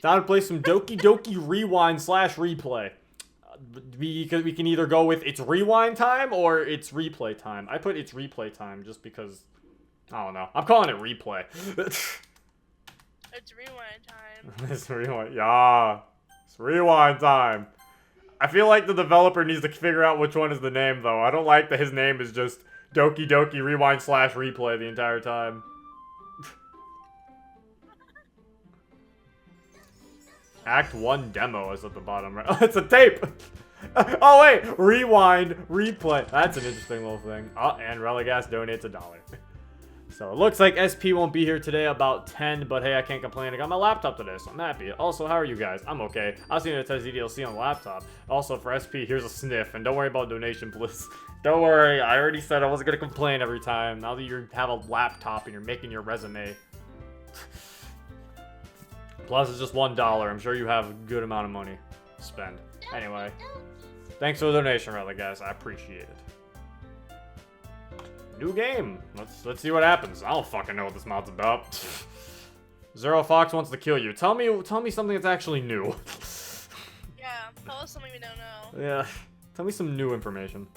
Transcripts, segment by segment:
Time to play some Doki Doki Rewind / Replay. We can either go with it's rewind time or it's replay time. I put it's replay time just because, I don't know. I'm calling it replay. It's rewind time. It's rewind. Yeah. It's rewind time. I feel like the developer needs to figure out which one is the name, though. I don't like that his name is just Doki Doki Rewind / Replay the entire time. Act 1 demo is at the bottom right. Oh, it's a tape! Oh wait! Rewind, replay. That's an interesting little thing. Oh, and Religas donates $1. So it looks like SP won't be here today about 10, but hey, I can't complain. I got my laptop today, so I'm happy. Also, how are you guys? I'm okay. I was seeing a test DLC on the laptop. Also, for SP, here's a sniff. And don't worry about donation, please. Don't worry, I already said I wasn't gonna complain every time. Now that you have a laptop and you're making your resume. Plus, it's just $1. I'm sure you have a good amount of money to spend. Anyway, thanks for the donation, really, guys. I appreciate it. New game. Let's see what happens. I don't fucking know what this mod's about. Zero Fox wants to kill you. Tell me something that's actually new. Yeah, tell us something we don't know. Yeah, tell me some new information.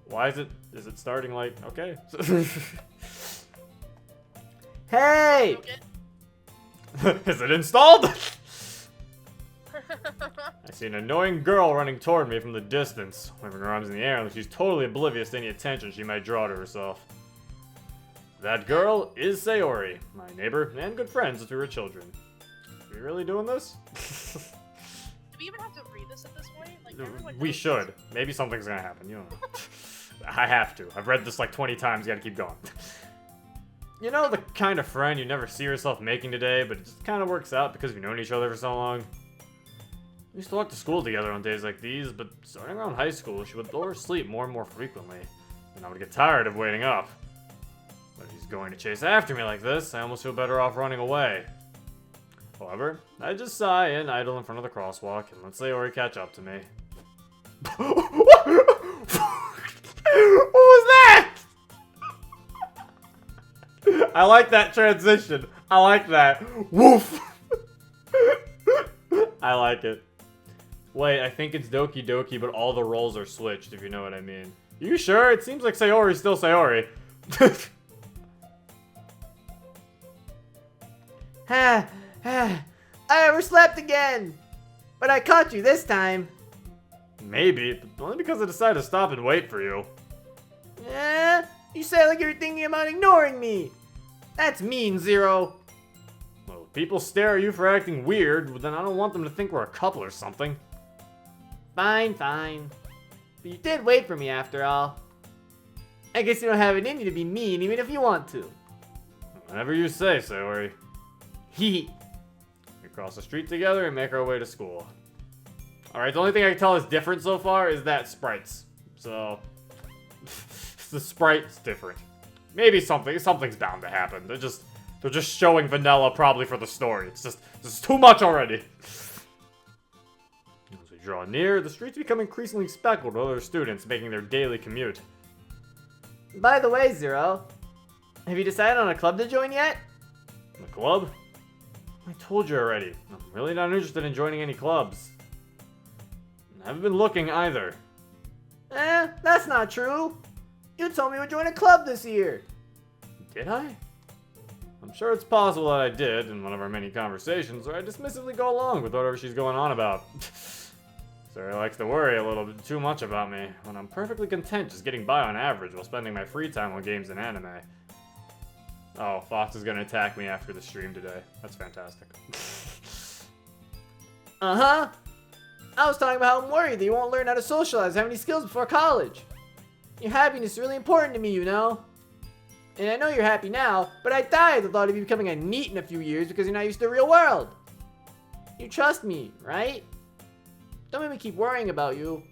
Why is it starting like okay? Hey! Is it installed? I see an annoying girl running toward me from the distance, waving her arms in the air like she's totally oblivious to any attention she might draw to herself. That girl is Sayori, my neighbor and good friend since we were children. Are we really doing this? Do we even have to read this at this point? Like, everyone We knows should. this. Maybe something's gonna happen, you don't know. I have to. I've read this like 20 times, gotta keep going. You know the kind of friend you never see yourself making today, but it just kind of works out because you've known each other for so long? We used to walk to school together on days like these, but starting around high school, she would oversleep more and more frequently, and I would get tired of waiting up. But if he's going to chase after me like this, I almost feel better off running away. However, I just sigh and idle in front of the crosswalk and let Sayori catch up to me. What was that? I like that transition. I like that. Woof! I like it. Wait, I think it's Doki Doki, but all the roles are switched, if you know what I mean. You sure? It seems like Sayori's still Sayori. I overslept again! But I caught you this time. Maybe, but only because I decided to stop and wait for you. You sound like you're thinking about ignoring me. That's mean, Zero. Well, if people stare at you for acting weird, well, then I don't want them to think we're a couple or something. Fine. But you did wait for me after all. I guess you don't have it in you to be mean even if you want to. Whatever you say, Sayori. Hee. We cross the street together and make our way to school. Alright, the only thing I can tell is different so far is that sprites. So, the sprite's different. Maybe something's bound to happen. They're just showing vanilla probably for the story. It's just too much already. As we draw near, the streets become increasingly speckled with other students making their daily commute. By the way, Zero, have you decided on a club to join yet? The club? I told you already. I'm really not interested in joining any clubs. I haven't been looking either. That's not true. You told me you would join a club this year. Did I? I'm sure it's possible that I did in one of our many conversations, or I dismissively go along with whatever she's going on about. Sarah likes to worry a little bit too much about me, when I'm perfectly content just getting by on average while spending my free time on games and anime. Oh, Fox is gonna attack me after the stream today. That's fantastic. Uh-huh. I was talking about how I'm worried that you won't learn how to socialize, have any skills before college. Your happiness is really important to me, you know? And I know you're happy now, but I die at the thought of you becoming a NEET in a few years because you're not used to the real world. You trust me, right? Don't make me keep worrying about you.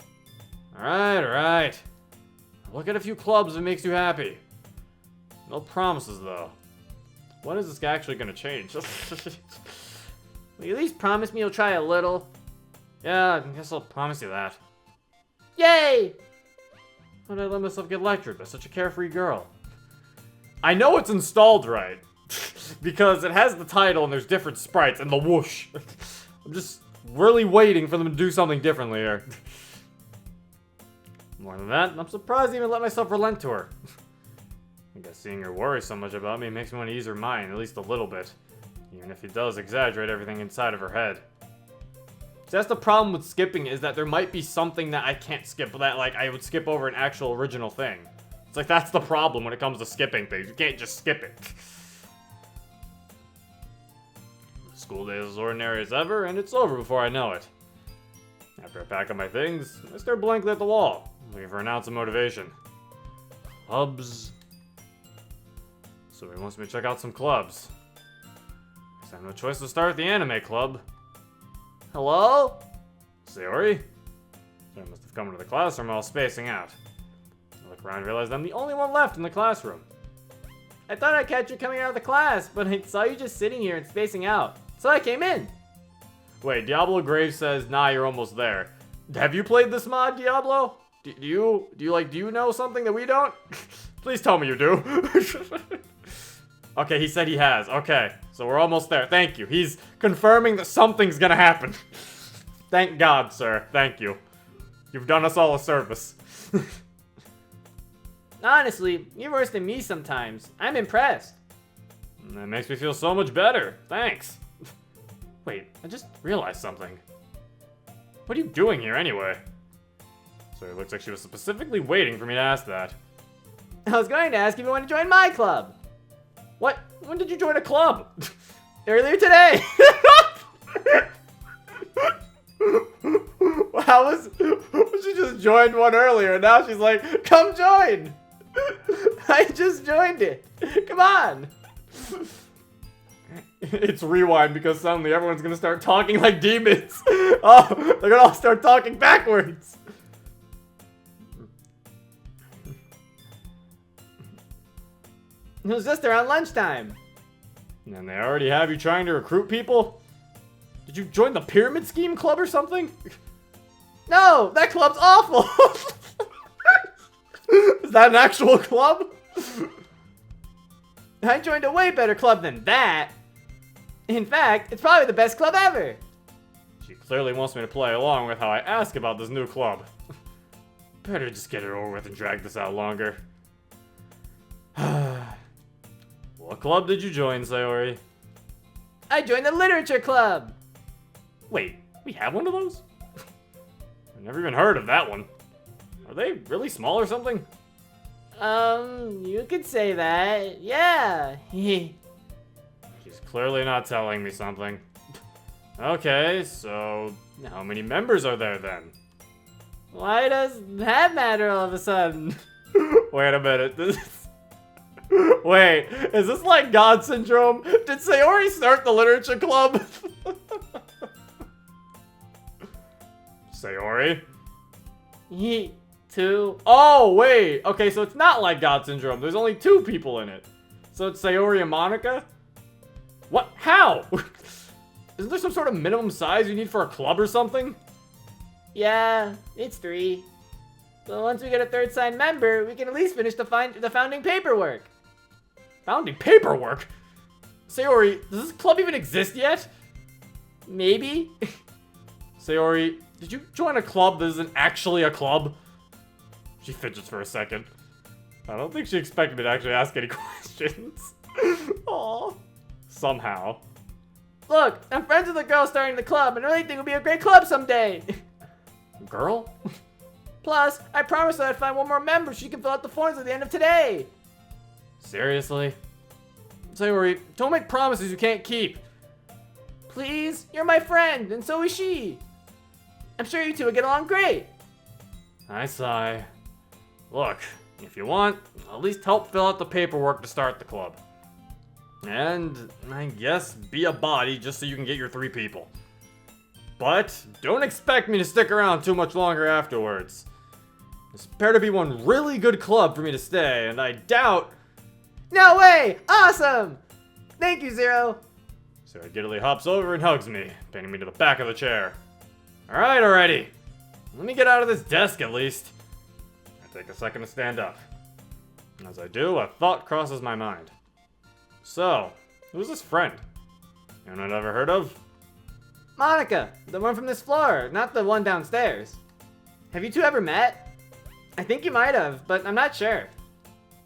Alright. Look at a few clubs that makes you happy. No promises, though. When is this guy actually gonna change? Will you at least promise me you'll try a little? Yeah, I guess I'll promise you that. Yay! How did I let myself get lectured by such a carefree girl? I know it's installed right. because it has the title and there's different sprites and the whoosh. I'm just really waiting for them to do something differently here. More than that, I'm surprised I even let myself relent to her. I guess seeing her worry so much about me makes me want to ease her mind, at least a little bit. Even if he does exaggerate everything inside of her head. So that's the problem with skipping, is that there might be something that I can't skip, that like I would skip over an actual original thing. It's like that's the problem when it comes to skipping things. You can't just skip it. The school day is as ordinary as ever, and it's over before I know it. After I pack up my things, I stare blankly at the wall, looking for an ounce of motivation. Clubs. So he wants me to check out some clubs. Guess I have no choice to start at the anime club. Hello? Sayori? So I must have come into the classroom while spacing out. I look around and realize I'm the only one left in the classroom. I thought I'd catch you coming out of the class, but I saw you just sitting here and spacing out. So I came in. Wait, Diablo Grave says, nah, you're almost there. Have you played this mod, Diablo? Do you know something that we don't? Please tell me you do. Okay, he said he has. Okay, so we're almost there. Thank you. He's confirming that something's gonna happen. Thank God, sir. Thank you. You've done us all a service. Honestly, you're worse than me sometimes. I'm impressed. That makes me feel so much better. Thanks. Wait, I just realized something. What are you doing here anyway? So it looks like she was specifically waiting for me to ask that. I was going to ask if you want to join my club. What? When did you join a club? Earlier today. She just joined one earlier, and now she's like, come join. I just joined it. Come on. It's rewind because suddenly everyone's gonna start talking like demons. Oh, they're gonna all start talking backwards. It was just around lunchtime. And they already have you trying to recruit people? Did you join the Pyramid Scheme Club or something? No, that club's awful. Is that an actual club? I joined a way better club than that. In fact, it's probably the best club ever. She clearly wants me to play along with how I ask about this new club. Better just get it over with and drag this out longer. What club did you join, Sayori? I joined the literature club. Wait, we have one of those? I've never even heard of that one. Are they really small or something? You could say that. Yeah. She's clearly not telling me something. Okay, so how many members are there then? Why does that matter all of a sudden? Wait a minute. Wait, is this like God syndrome? Did Sayori start the literature club? Sayori? Two. Oh, wait. Okay, so it's not like God syndrome. There's only 2 people in it. So it's Sayori and Monica? What? How? Isn't there some sort of minimum size you need for a club or something? Yeah, it's 3. So once we get a 3rd signed member, we can at least finish the founding paperwork. Founding paperwork? Sayori, does this club even exist yet? Maybe. Sayori, did you join a club that isn't actually a club? She fidgets for a second. I don't think she expected me to actually ask any questions. Aww. Somehow. Look, I'm friends with a girl starting the club, and I really think it would be a great club someday. Girl? Plus, I promised that I'd find one more member so you can fill out the forms at the end of today. Seriously? Sayori, don't make promises you can't keep. Please? You're my friend, and so is she. I'm sure you two will get along great. I sigh. Look, if you want, at least help fill out the paperwork to start the club. And, I guess, be a body just so you can get your 3 people. But, don't expect me to stick around too much longer afterwards. This better to be one really good club for me to stay, and I doubt... No way! Awesome! Thank you, Zero. So giddily hops over and hugs me, pinning me to the back of the chair. Alright already. Let me get out of this desk at least. I take a second to stand up. As I do, a thought crosses my mind. So, Who's this friend? Anyone I've ever heard of? Monica, the one from this floor, not the one downstairs. Have you two ever met? I think you might have, but I'm not sure.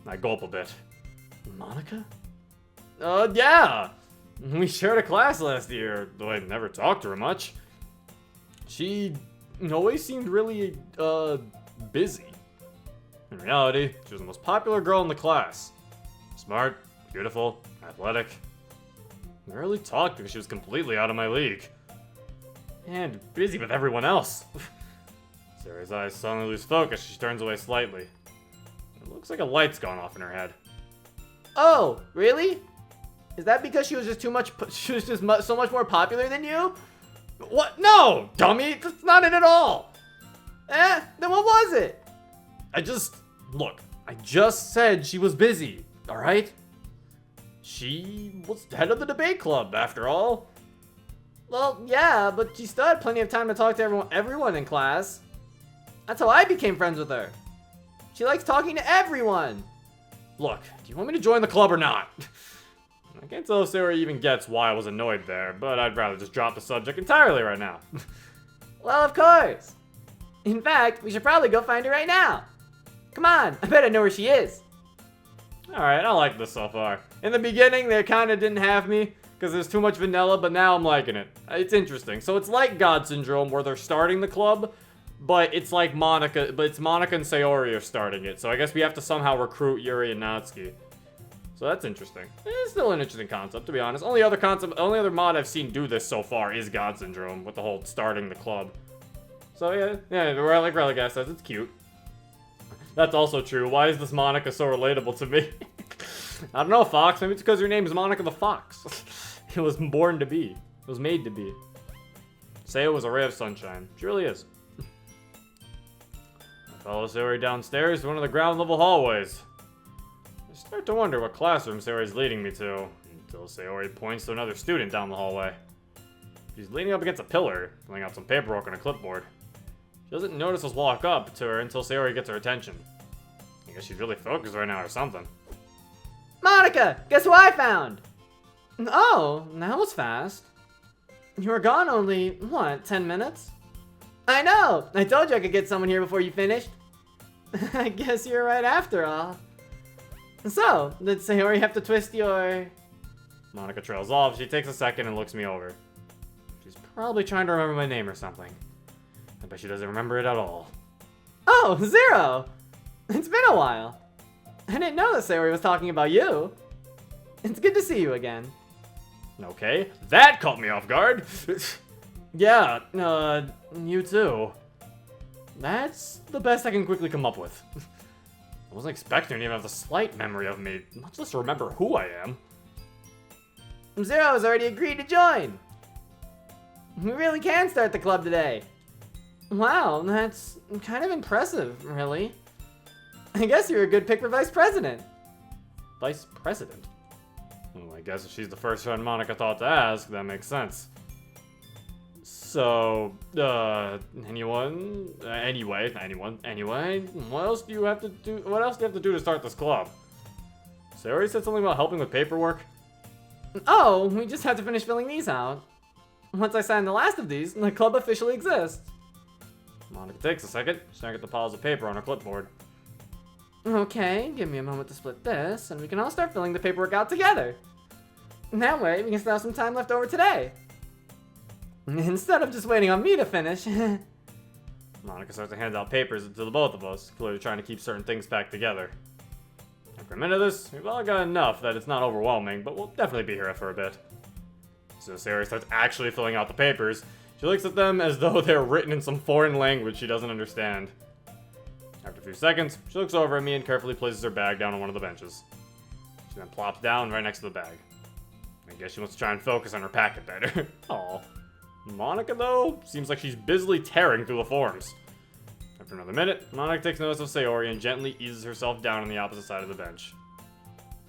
I gulp a bit. Monica? Yeah. We shared a class last year, though I never talked to her much. She always seemed really, busy. In reality, she was the most popular girl in the class. Smart, beautiful, athletic. I rarely talked because she was completely out of my league. And busy with everyone else. Sarah's eyes suddenly lose focus as she turns away slightly. It looks like a light's gone off in her head. Oh, really? Is that because she was just so much more popular than you? What? No, dummy! That's not it at all! Then what was it? Look, I just said she was busy, alright? She was head of the debate club, after all. Well, yeah, but she still had plenty of time to talk to everyone in class. That's how I became friends with her. She likes talking to everyone. Look, do you want me to join the club or not? I can't tell if Sarah even gets why I was annoyed there, but I'd rather just drop the subject entirely right now. Well, of course. In fact, we should probably go find her right now. Come on, I bet I know where she is. Alright, I like this so far. In the beginning, they kinda didn't have me, because there's too much vanilla, but now I'm liking it. It's interesting. So it's like God Syndrome, where they're starting the club, but it's like Monica and Sayori are starting it. So I guess we have to somehow recruit Yuri and Natsuki. So that's interesting. It's still an interesting concept, to be honest. Only other mod I've seen do this so far is God Syndrome, with the whole starting the club. So yeah, like Relic says, it's cute. That's also true. Why is this Monica so relatable to me? I don't know, Fox. Maybe it's because her name is Monica the Fox. It was born to be. It was made to be. Sayo was a ray of sunshine. She really is. I follow Sayori downstairs to one of the ground level hallways. I start to wonder what classroom Sayori's leading me to, until Sayori points to another student down the hallway. She's leaning up against a pillar, filling out some paperwork on a clipboard. She doesn't notice us walk up to her until Sayori gets her attention. I guess she's really focused right now or something. Monica, guess who I found? Oh, that was fast. You were gone only, what, 10 minutes? I know! I told you I could get someone here before you finished. I guess you're right after all. So, did Sayori have to twist your... Monica trails off. She takes a second and looks me over. She's probably trying to remember my name or something. I bet she doesn't remember it at all. Oh, Zero! It's been a while. I didn't know that Sayori was talking about you. It's good to see you again. Okay, that caught me off guard. Yeah, you too. That's the best I can quickly come up with. I wasn't expecting her to even have the slight memory of me, much less remember who I am. Zero has already agreed to join. We really can start the club today. Wow, that's kind of impressive, really. I guess you're a good pick for vice president. Vice president? Well, I guess if she's the first friend Monica thought to ask, that makes sense. So, anyone, what else do you have to do? What else do you have to do to start this club? Sayori said something about helping with paperwork. Oh, we just have to finish filling these out. Once I sign the last of these, the club officially exists. Monica takes a second, staring at the piles of paper on her clipboard. Okay, give me a moment to split this, and we can all start filling the paperwork out together. That way, we can still have some time left over today. Instead of just waiting on me to finish. Monica starts to hand out papers to the both of us, clearly trying to keep certain things packed together. After a minute of this, we've all got enough that it's not overwhelming, but we'll definitely be here for a bit. So Sayori starts actually filling out the papers. She looks at them as though they're written in some foreign language she doesn't understand. After a few seconds, she looks over at me and carefully places her bag down on one of the benches. She then plops down right next to the bag. I guess she wants to try and focus on her packet better. Aw. Monica, though, seems like she's busily tearing through the forms. After another minute, Monica takes notice of Sayori and gently eases herself down on the opposite side of the bench.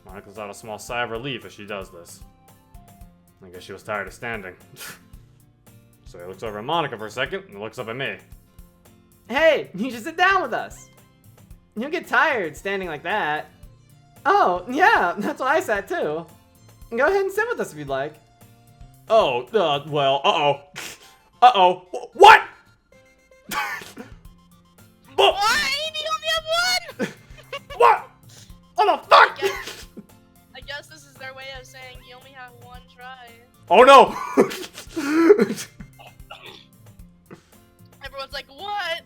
Monica lets out a small sigh of relief as she does this. I guess she was tired of standing. So he looks over at Monica for a second and looks up at me. Hey, you should sit down with us. You'll get tired standing like that. Oh, yeah, that's why I sat too. Go ahead and sit with us if you'd like. Oh, well, uh-oh. Uh-oh. What? Why? You only have one! What? What the fuck? I guess this is their way of saying you only have one try. Oh no! Everyone's like, what?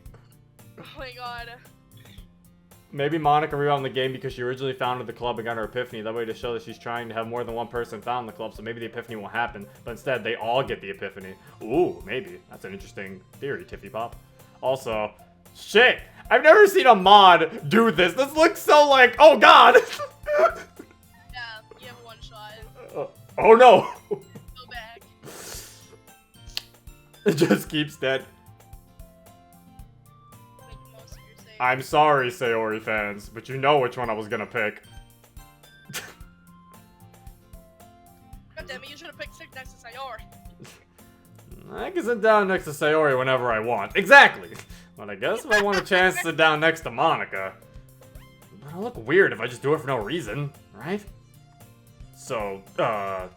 Oh my god. Maybe Monica rewound the game because she originally founded the club and got her epiphany. That way to show that she's trying to have more than one person found the club, so maybe the epiphany won't happen. But instead, they all get the epiphany. Ooh, maybe. That's an interesting theory, Tiffy Pop. Also, shit! I've never seen a mod do this. This looks so like, oh god! Yeah, you have one shot. Oh no! Go back. It just keeps dead. Make the most of your save. I'm sorry, Sayori fans, but you know which one I was gonna pick. God damn it, you should have picked Sick next to Sayori. I can sit down next to Sayori whenever I want. Exactly! But I guess if I want a chance to sit down next to Monica, it'll look weird if I just do it for no reason, right? So, I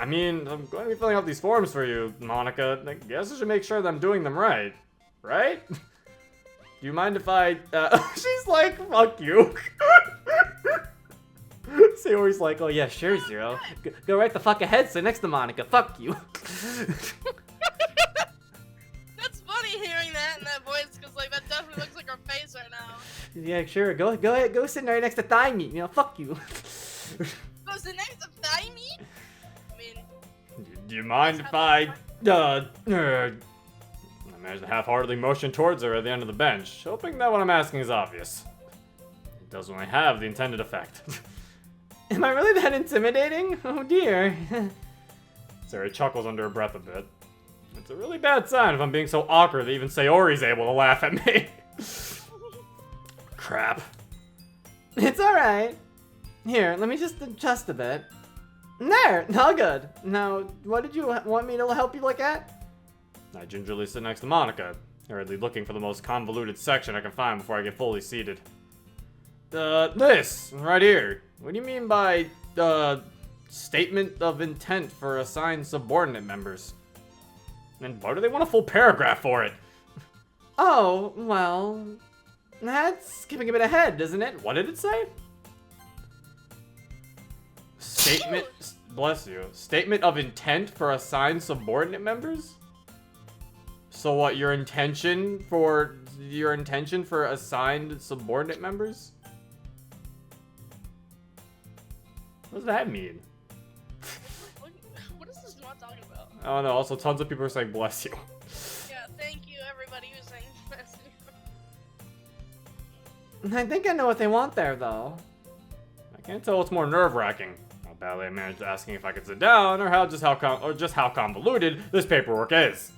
mean, I'm going to be filling out these forms for you, Monica. I guess I should make sure that I'm doing them right. Right? Do you mind if I, she's like, fuck you. Sayori's like, oh yeah, sure, Zero. Go right the fuck ahead, sit next to Monica. Fuck you. That's funny hearing that in that voice, because like that definitely looks like her face right now. Yeah, sure. Go ahead. Go sit right next to Thigh Meat. You know, fuck you. Goes the next to thigh meat? I mean, Do you mind if I managed to half-heartedly motion towards her at the end of the bench, hoping that what I'm asking is obvious. It doesn't really have the intended effect. Am I really that intimidating? Oh dear. Sarah chuckles under her breath a bit. It's a really bad sign if I'm being so awkward that even Sayori's able to laugh at me. Crap. It's alright. Here, let me just adjust a bit. There! All good. Now, what did you want me to help you look at? I gingerly sit next to Monica, hurriedly looking for the most convoluted section I can find before I get fully seated. This, right here. What do you mean by, statement of intent for assigned subordinate members? And why do they want a full paragraph for it? Oh, well... That's skipping a bit ahead, isn't it? What did it say? Statement, bless you. Statement of intent for assigned subordinate members? So what, your intention for assigned subordinate members? What does that mean? what is this not talking about? I don't know. Also, tons of people are saying bless you. Yeah, thank you everybody who's saying this. I think I know what they want there, though. I can't tell what's more nerve-wracking. How badly I managed asking if I could sit down, or just how convoluted this paperwork is.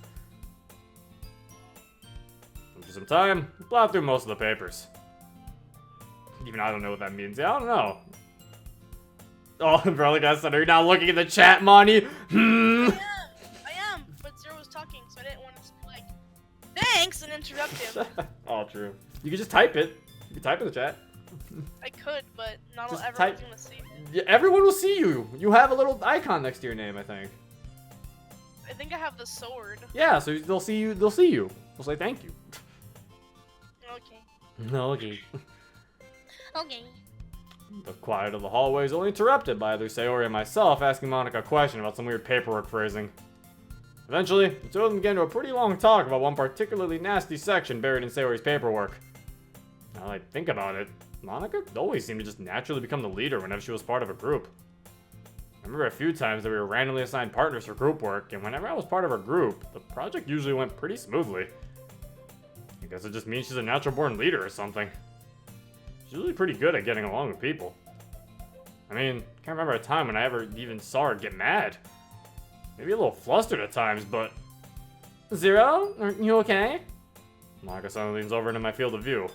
After some time, I plowed through most of the papers. Even I don't know what that means. Yeah, I don't know. Oh, Umbrella guys said, are you not looking at the chat, Monty? I am, but Zero was talking, so I didn't want to just be like, thanks, and interrupt him. All true. You can just type it. You can type in the chat. I could, but not Just everyone's gonna see it. Yeah, everyone will see you. You have a little icon next to your name, I think. I think I have the sword. Yeah, so they'll see you. They'll see you. They'll say thank you. Okay. Okay. Okay. The quiet of the hallway is only interrupted by either Sayori and myself asking Monica a question about some weird paperwork phrasing. Eventually, the two of them get into a pretty long talk about one particularly nasty section buried in Sayori's paperwork. Now that I think about it, Monica always seemed to just naturally become the leader whenever she was part of a group. I remember a few times that we were randomly assigned partners for group work, and whenever I was part of a group, the project usually went pretty smoothly. I guess it just means she's a natural-born leader or something. She's usually pretty good at getting along with people. I mean, can't remember a time when I ever even saw her get mad. Maybe a little flustered at times, but... Zero? Are you okay? Monica suddenly leans over into my field of view.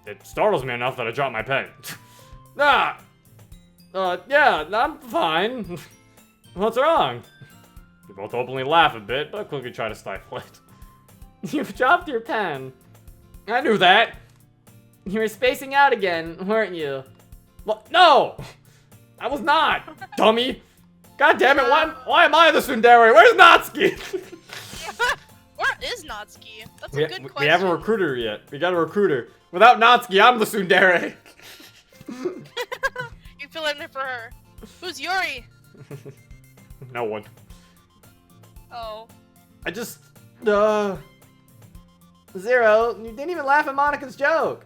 It startles me enough that I drop my pen. Yeah, I'm fine. What's wrong? We both openly laugh a bit, but quickly try to stifle it. You've dropped your pen. I knew that. You were spacing out again, weren't you? What? No! I was not, dummy. God damn it, why am I the tsundere? Where's Natsuki? Where is Natsuki? That's a good question. We haven't recruited her yet. We got a recruiter. Without Natsuki, I'm the tsundere. You fill in for her. Who's Yuri? No one. Oh. I just... Zero, you didn't even laugh at Monika's joke.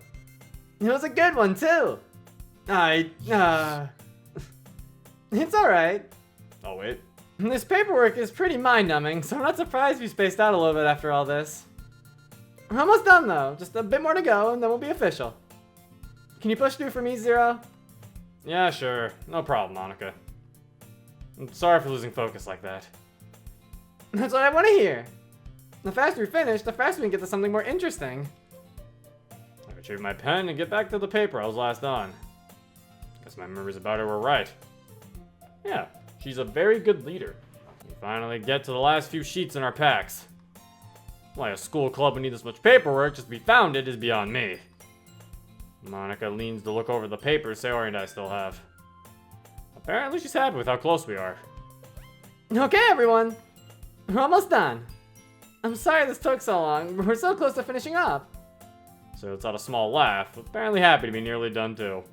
It was a good one, too. It's alright. Oh, wait. This paperwork is pretty mind-numbing, so I'm not surprised we spaced out a little bit after all this. We're almost done, though. Just a bit more to go, and then we'll be official. Can you push through for me, Zero? Yeah, sure. No problem, Monika. I'm sorry for losing focus like that. That's what I want to hear. The faster we finish, the faster we can get to something more interesting. I retrieve my pen and get back to the paper I was last on. Guess my memories about her were right. Yeah, she's a very good leader. We finally get to the last few sheets in our packs. Why a school club would need this much paperwork just to be founded is beyond me. Monika leans to look over the papers Sayori and I still have. Apparently she's happy with how close we are. Okay, everyone. We're almost done. I'm sorry this took so long, but we're so close to finishing up. So it's out a small laugh, apparently happy to be nearly done too.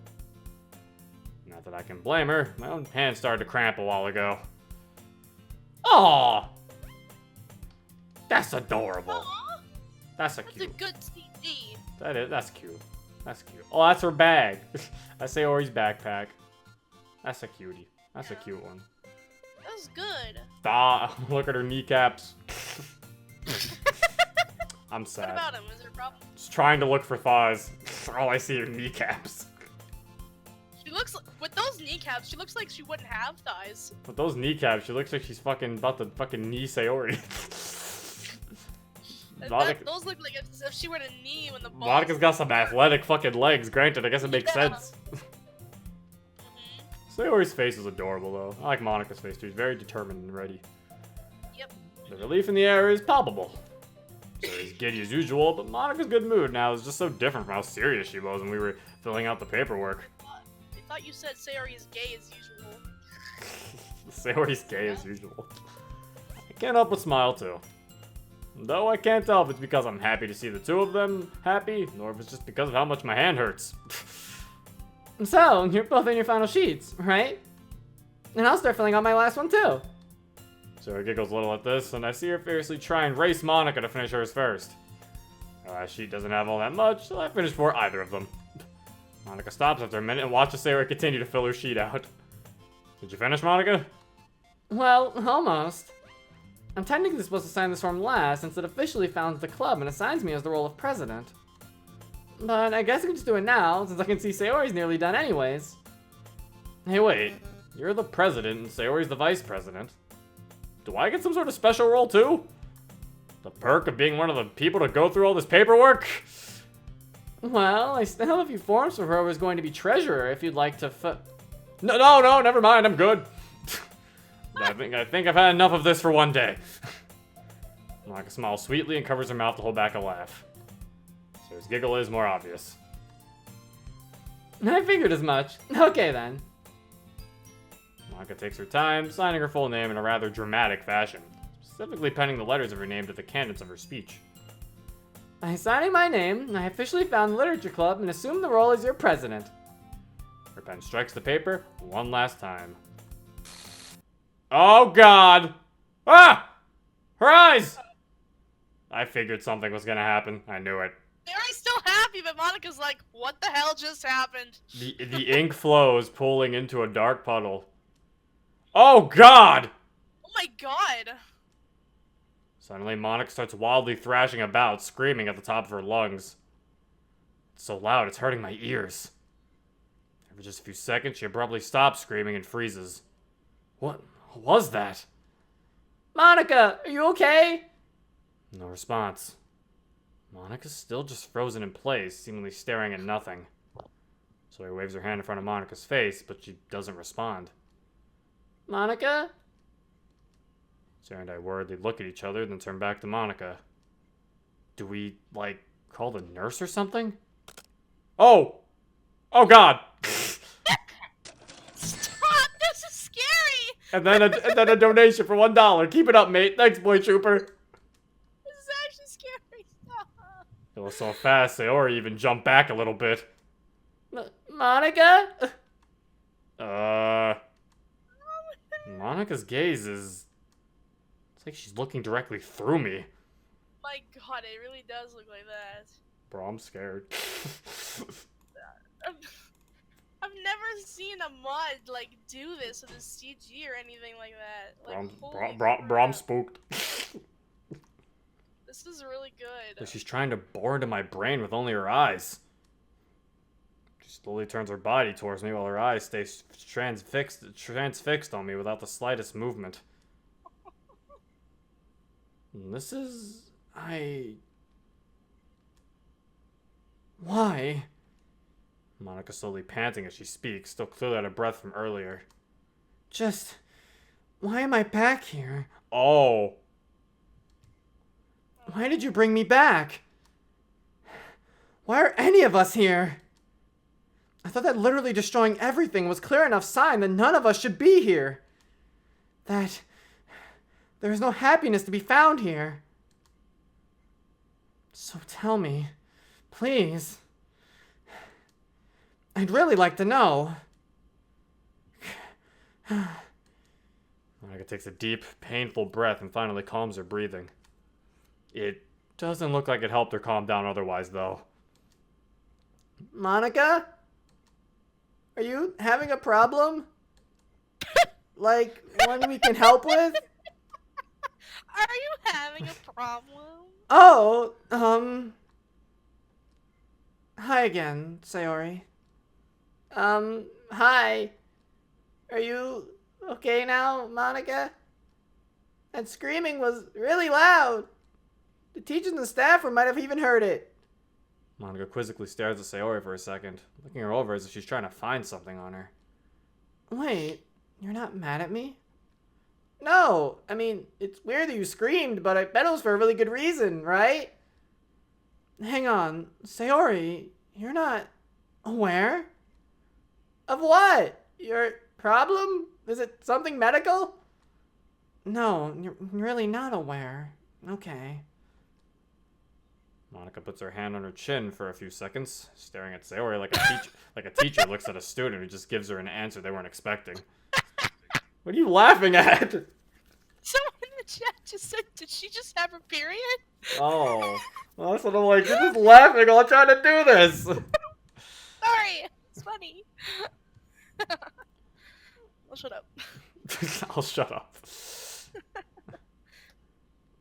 Not that I can blame her, my own hand started to cramp a while ago. Aww! That's adorable. Aw, That's a that's a cute. good CD. That's cute. That's cute. Oh, that's her bag. That's Sayori's backpack. That's a cutie. That's a cute one. That was good. Ah, look at her kneecaps. I'm What sad. about him? Is there a problem? Just trying to look for thighs. All I see are kneecaps. She looks with those kneecaps. She looks like she wouldn't have thighs. With those kneecaps, she looks like she's fucking about to fucking knee Sayori. Those look like if she were to knee when the ball. Monika's got some athletic fucking legs. Granted, I guess it makes Yeah. sense. Sayori's face is adorable, though. I like Monika's face, too. She's very determined and ready. Yep. The relief in the air is palpable. Sayori's giddy as usual, but Monika's good mood now is just so different from how serious she was when we were filling out the paperwork. I thought you said Sayori is gay as usual. Sayori's gay as usual. I can't help but smile, too. Though I can't tell if it's because I'm happy to see the two of them happy, nor if it's just because of how much my hand hurts. So, you're both in your final sheets, right? And I'll start filling out my last one, too. Sayori giggles a little at this, and I see her fiercely try and race Monika to finish hers first. Her last sheet doesn't have all that much, so I finish before either of them. Monika stops after a minute and watches Sayori continue to fill her sheet out. Did you finish, Monika? Well, almost. I'm technically supposed to sign this form last since it officially founds the club and assigns me as the role of president. But I guess I can just do it now, since I can see Sayori's nearly done anyways. Hey, wait. You're the president and Sayori's the vice president. Do I get some sort of special role, too? The perk of being one of the people to go through all this paperwork? Well, I still have a few forms for whoever's going to be treasurer if you'd like to No, never mind. I'm good. I think I've had enough of this for one day. Monika smiles sweetly and covers her mouth to hold back a laugh. So his giggle is more obvious. I figured as much. Okay then. Monika takes her time, signing her full name in a rather dramatic fashion, specifically penning the letters of her name to the cadence of her speech. By signing my name, I officially found the Literature Club and assume the role as your president. Her pen strikes the paper one last time. Oh god! Ah! Her eyes! I figured something was gonna happen. I knew it. Sayori's still happy, but Monica's like, what the hell just happened? The ink flows, pulling into a dark puddle. Oh god! Oh my god. Suddenly, Monika starts wildly thrashing about, screaming at the top of her lungs. It's so loud, it's hurting my ears. After just a few seconds, she abruptly stops screaming and freezes. What was that? Monika, are you okay? No response. Monika's still just frozen in place, seemingly staring at nothing. Sawyer waves her hand in front of Monika's face, but she doesn't respond. Monika? Sarah and I worriedly look at each other, then turn back to Monika. Do we, like, call the nurse or something? Oh! Oh god! Stop And then a donation for $1. Keep it up, mate. Thanks, boy trooper. This is actually scary stuff. It was so fast, Sayori even jumped back a little bit. Monica? Monica's gaze is... It's like she's looking directly through me. My god, it really does look like that. Bro, I'm scared. I've never seen a mod like do this with a CG or anything like that. Like, Bro, I'm spooked. This is really good. Like she's trying to bore into my brain with only her eyes. She slowly turns her body towards me while her eyes stay transfixed on me without the slightest movement. And this is... Why? Monica slowly panting as she speaks, still clearly out of breath from earlier. Just... Why am I back here? Oh. Why did you bring me back? Why are any of us here? I thought that literally destroying everything was clear enough sign that none of us should be here. That there is no happiness to be found here. So tell me, please. I'd really like to know. Monica takes a deep, painful breath and finally calms her breathing. It doesn't look like it helped her calm down otherwise, though. Monica? Are you having a problem? Like, one we can help with? Are you having a problem? Oh, hi again, Sayori. Hi. Are you okay now, Monica? That screaming was really loud. The teachers and the staff might have even heard it. Monica quizzically stares at Sayori for a second, looking her over as if she's trying to find something on her. Wait, you're not mad at me? No, I mean, it's weird that you screamed, but I bet it was for a really good reason, right? Hang on, Sayori, you're not aware? Of what? Your problem? Is it something medical? No, you're really not aware. Okay. Monica puts her hand on her chin for a few seconds, staring at Sayori like a teacher looks at a student who just gives her an answer they weren't expecting. What are you laughing at? Someone in the chat just said, did she just have her period? Oh. Well, that's what I'm like, you're just laughing while I'm trying to do this. Sorry, it's funny. I'll shut up. I'll shut up.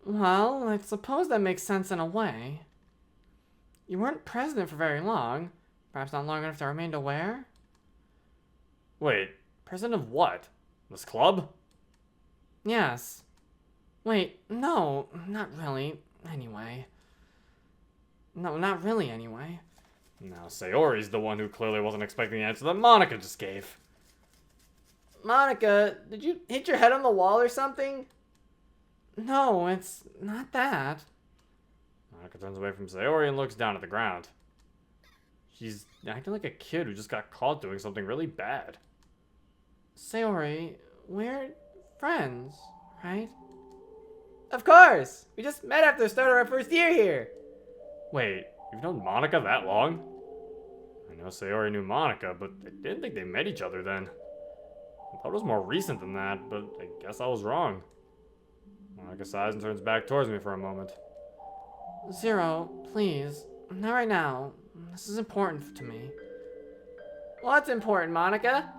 Well, I suppose that makes sense in a way. You weren't president for very long. Perhaps not long enough to remain aware? Wait, president of what? This club? Yes. Wait, no, not really. Anyway. No, not really anyway. Now, Sayori's the one who clearly wasn't expecting the answer that Monica just gave. Monica, did you hit your head on the wall or something? No, it's not that. Monica turns away from Sayori and looks down at the ground. She's acting like a kid who just got caught doing something really bad. Sayori, we're friends, right? Of course! We just met after the start of our first year here. Wait, you've known Monica that long? I know Sayori knew Monica, but I didn't think they met each other then. I thought it was more recent than that, but I guess I was wrong. Monica sighs and turns back towards me for a moment. Zero, please. Not right now. This is important to me. What's important, Monica?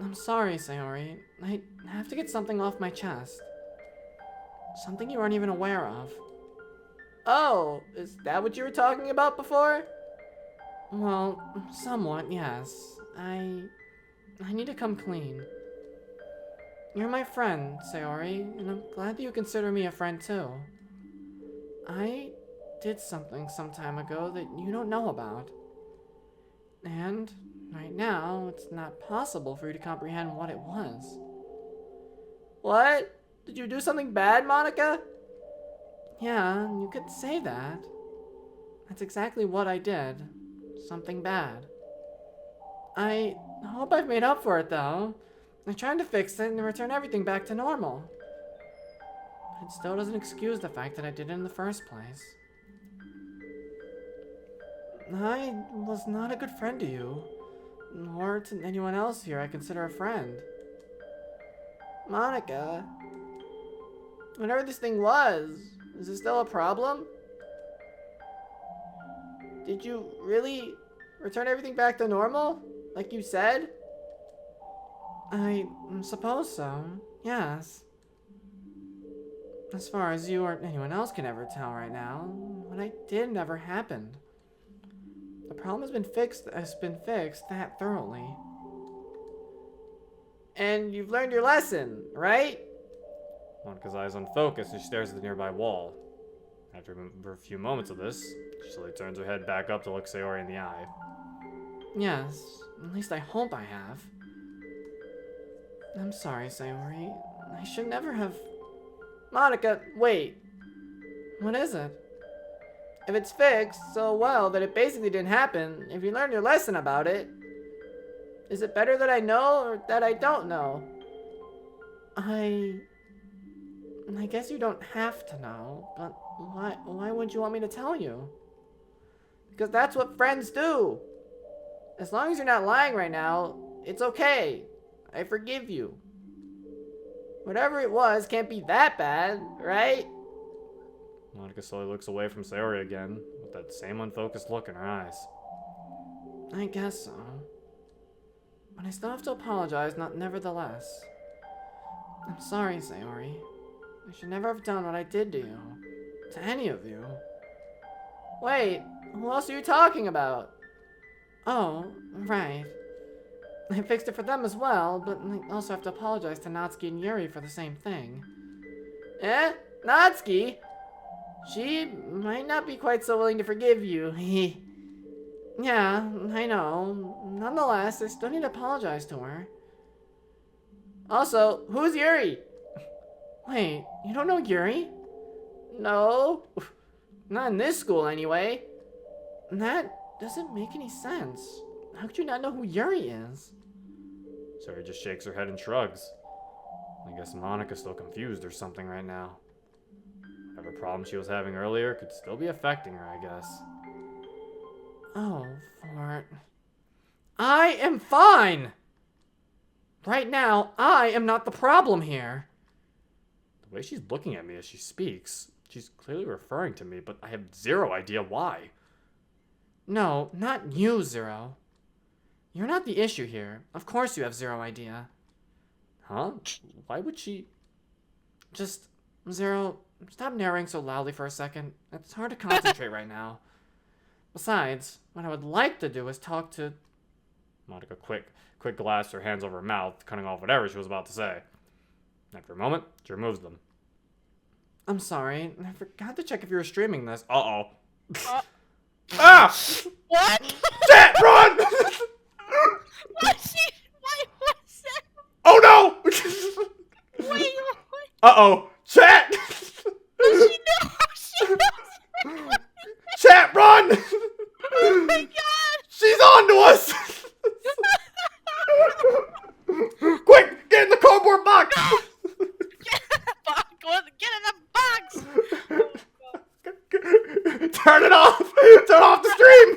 I'm sorry, Sayori. I have to get something off my chest. Something you aren't even aware of. Oh, is that what you were talking about before? Well, somewhat, yes. I need to come clean. You're my friend, Sayori, and I'm glad that you consider me a friend too. I did something some time ago that you don't know about. And right now, it's not possible for you to comprehend what it was. What? Did you do something bad, Monica? Yeah, you could say that. That's exactly what I did. Something bad. I hope I've made up for it, though. I tried to fix it and return everything back to normal. But it still doesn't excuse the fact that I did it in the first place. I was not a good friend to you, or to anyone else here I consider a friend. Monica, whatever this thing was, is it still a problem? Did you really return everything back to normal, like you said? I suppose so, yes. As far as you or anyone else can ever tell right now, what I did never happened. The problem has been fixed that thoroughly. And you've learned your lesson, right? Monica's eyes unfocused as she stares at the nearby wall. After a few moments of this, she slowly turns her head back up to look Sayori in the eye. Yes, at least I hope I have. I'm sorry, Sayori. I should never have... Monica, wait. What is it? If it's fixed so well that it basically didn't happen, if you learned your lesson about it, is it better that I know or that I don't know? I guess you don't have to know, but why would you want me to tell you? Because that's what friends do. As long as you're not lying right now, it's okay. I forgive you. Whatever it was can't be that bad, right? Monica slowly looks away from Sayori again, with that same unfocused look in her eyes. I guess so. But I still have to apologize, nevertheless. I'm sorry, Sayori. I should never have done what I did to you. To any of you. Wait, who else are you talking about? Oh, right. I fixed it for them as well, but I also have to apologize to Natsuki and Yuri for the same thing. Eh? Natsuki? She might not be quite so willing to forgive you. Yeah, I know. Nonetheless, I still need to apologize to her. Also, who's Yuri? Wait, you don't know Yuri? No. Not in this school, anyway. That doesn't make any sense. How could you not know who Yuri is? Sayori just shakes her head and shrugs. I guess Monica's still confused or something right now. Whatever problem she was having earlier could still be affecting her, I guess. Oh, fart. I am fine! Right now, I am not the problem here. The way she's looking at me as she speaks, she's clearly referring to me, but I have zero idea why. No, not you, Zero. You're not the issue here. Of course you have zero idea. Huh? Why would she... Just, Zero, stop narrating so loudly for a second. It's hard to concentrate right now. Besides, what I would like to do is talk to... Monica quick glanced her hands over her mouth, cutting off whatever she was about to say. After a moment, she removes them. I'm sorry, I forgot to check if you were streaming this. Uh-oh. Ah! What? Chat, run! What? Why was that? Oh no! Wait, what? Uh-oh. Chat! Does she know? She knows. Chat, run! Oh my god! She's on to us! Quick, get in the cardboard box! Get in the box! Get in the box! Turn it off! Turn off the stream!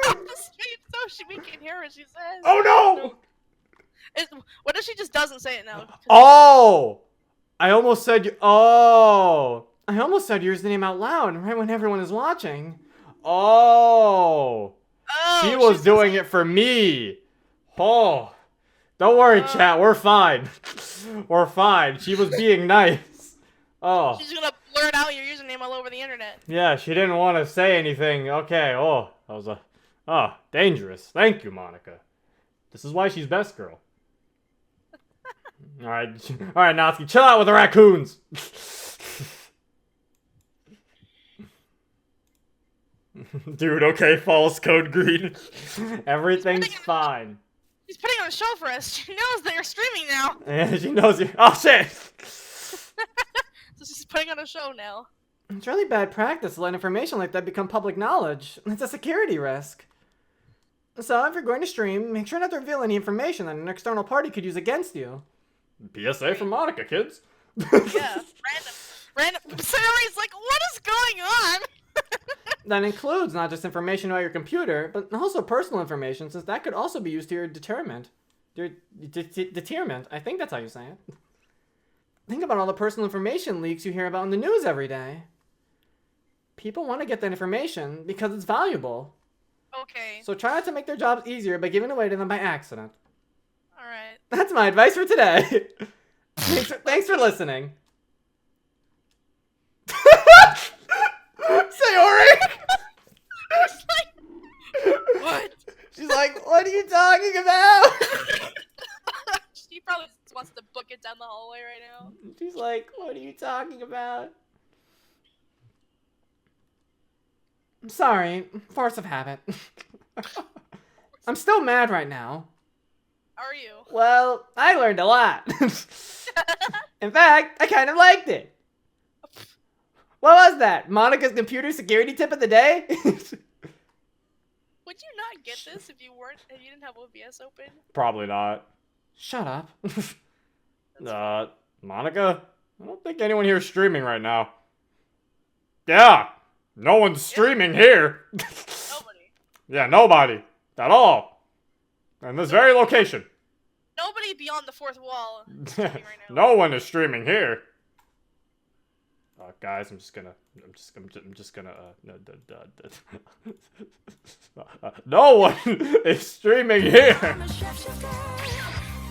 Off the street so we can hear what she says. Oh no! What if she just doesn't say it now? Oh! I almost said I almost said yours name out loud right when everyone is watching. Oh! She was doing it for me. Oh. Don't worry, chat. We're fine. We're fine. She was being nice. Oh. She's gonna blurt out your username all over the internet. Yeah, she didn't want to say anything. Okay. Oh, that was dangerous. Thank you, Monica. This is why she's best girl. All right, Natsuki, chill out with the raccoons. Dude, okay, false code green. Everything's fine. She's putting on a show for us. She knows that you're streaming now. Yeah, she knows you. Oh shit! So she's putting on a show now. It's really bad practice to let information like that become public knowledge. It's a security risk. So if you're going to stream, make sure not to reveal any information that an external party could use against you. PSA from Monica, kids. Yeah, random. Sammy's like, what is going on? That includes not just information about your computer, but also personal information, since that could also be used to your deterrent. Deterrent. I think that's how you say it. Think about all the personal information leaks you hear about in the news every day. People want to get that information because it's valuable. Okay. So try not to make their jobs easier by giving it away to them by accident. Alright. That's my advice for today. Thanks for listening. Sayori! What? She's like, what are you talking about? She probably just wants to book it down the hallway right now. She's like, what are you talking about? I'm sorry, force of habit. I'm still mad right now. Are you? Well, I learned a lot. In fact, I kind of liked it. What was that? Monica's computer security tip of the day? Would you not get this if you didn't have OBS open? Probably not. Shut up. Monica? I don't think anyone here is streaming right now. Yeah, no one's streaming here. Nobody. Yeah, nobody. At all. In this very location. Nobody beyond the fourth wall is streaming right now. No one is streaming here. Guys, I'm just gonna, no one is streaming here. I'm a chef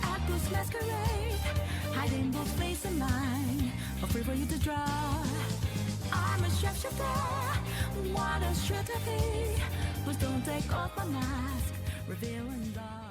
at this masquerade, hiding both face and mind, free for you to draw. I'm a chef, what a strategy, but don't take off my mask, revealing the